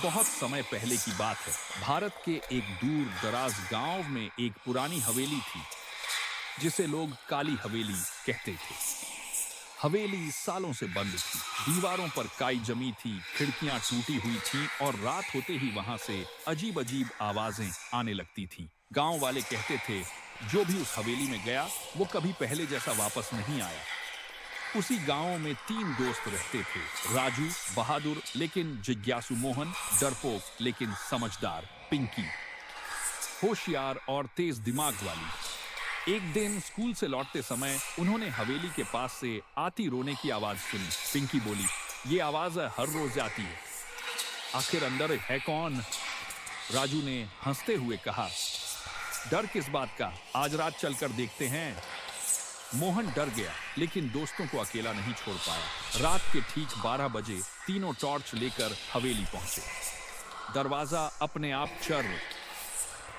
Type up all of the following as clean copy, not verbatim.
बहुत समय पहले की बात है। भारत के एक दूर दराज गांव में एक पुरानी हवेली थी जिसे लोग काली हवेली कहते थे। हवेली सालों से बंद थी, दीवारों पर काई जमी थी, खिड़कियां टूटी हुई थीं और रात होते ही वहां से अजीब अजीब आवाजें आने लगती थीं। गांव वाले कहते थे, जो भी उस हवेली में गया वो कभी पहले जैसा वापस नहीं आया। उसी गांव में 3 दोस्त रहते थे, राजू, बहादुर लेकिन जिज्ञासु मोहन, डरपोक लेकिन समझदार पिंकी, होशियार और तेज दिमाग वाली। एक दिन स्कूल से लौटते समय उन्होंने हवेली के पास से आती रोने की आवाज सुनी। पिंकी बोली, ये आवाज हर रोज आती है, आखिर अंदर है कौन? राजू ने हंसते हुए कहा, डर किस बात का, आज रात चलकर देखते हैं। मोहन डर गया लेकिन दोस्तों को अकेला नहीं छोड़ पाया। रात के ठीक 12 बजे तीनों टॉर्च लेकर हवेली पहुंचे। दरवाजा अपने आप चर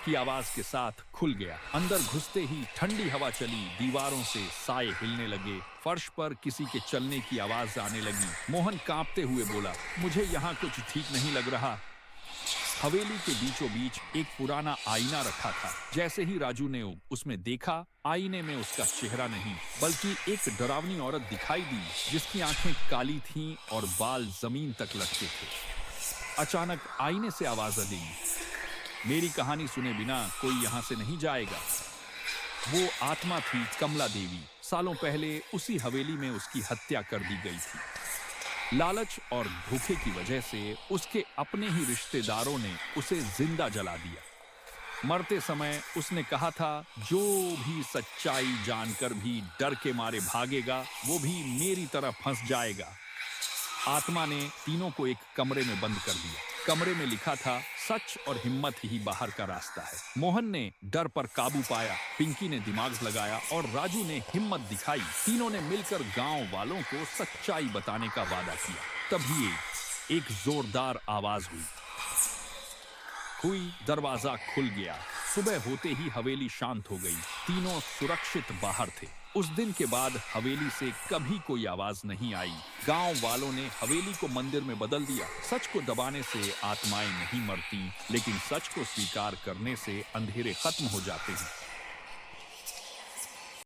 की आवाज के साथ खुल गया। अंदर घुसते ही ठंडी हवा चली, दीवारों से साए हिलने लगे, फर्श पर किसी के चलने की आवाज आने लगी। मोहन कांपते हुए बोला, मुझे यहाँ कुछ ठीक नहीं लग रहा। हवेली के बीचों बीच एक पुराना आईना रखा था। जैसे ही राजू ने उसमें देखा, आईने में उसका चेहरा नहीं बल्कि एक डरावनी औरत दिखाई दी जिसकी आंखें काली थीं और बाल जमीन तक लटके थे। अचानक आईने से आवाज आई, मेरी कहानी सुने बिना कोई यहां से नहीं जाएगा। वो आत्मा थी कमला देवी। सालों पहले उसी हवेली में उसकी हत्या कर दी गई थी। लालच और धोखे की वजह से उसके अपने ही रिश्तेदारों ने उसे जिंदा जला दिया। मरते समय उसने कहा था, जो भी सच्चाई जानकर भी डर के मारे भागेगा वो भी मेरी तरह फंस जाएगा। आत्मा ने तीनों को एक कमरे में बंद कर दिया। कमरे में लिखा था, सच और हिम्मत ही बाहर का रास्ता है। मोहन ने डर पर काबू पाया, पिंकी ने दिमाग लगाया और राजू ने हिम्मत दिखाई। तीनों ने मिलकर गांव वालों को सच्चाई बताने का वादा किया। तभी एक जोरदार आवाज हुई, दरवाजा खुल गया। सुबह होते ही हवेली शांत हो गई। तीनों सुरक्षित बाहर थे। उस दिन के बाद हवेली से कभी कोई आवाज नहीं आई। गांव वालों ने हवेली को मंदिर में बदल दिया। सच को दबाने से आत्माएं नहीं मरती, लेकिन सच को स्वीकार करने से अंधेरे खत्म हो जाते हैं।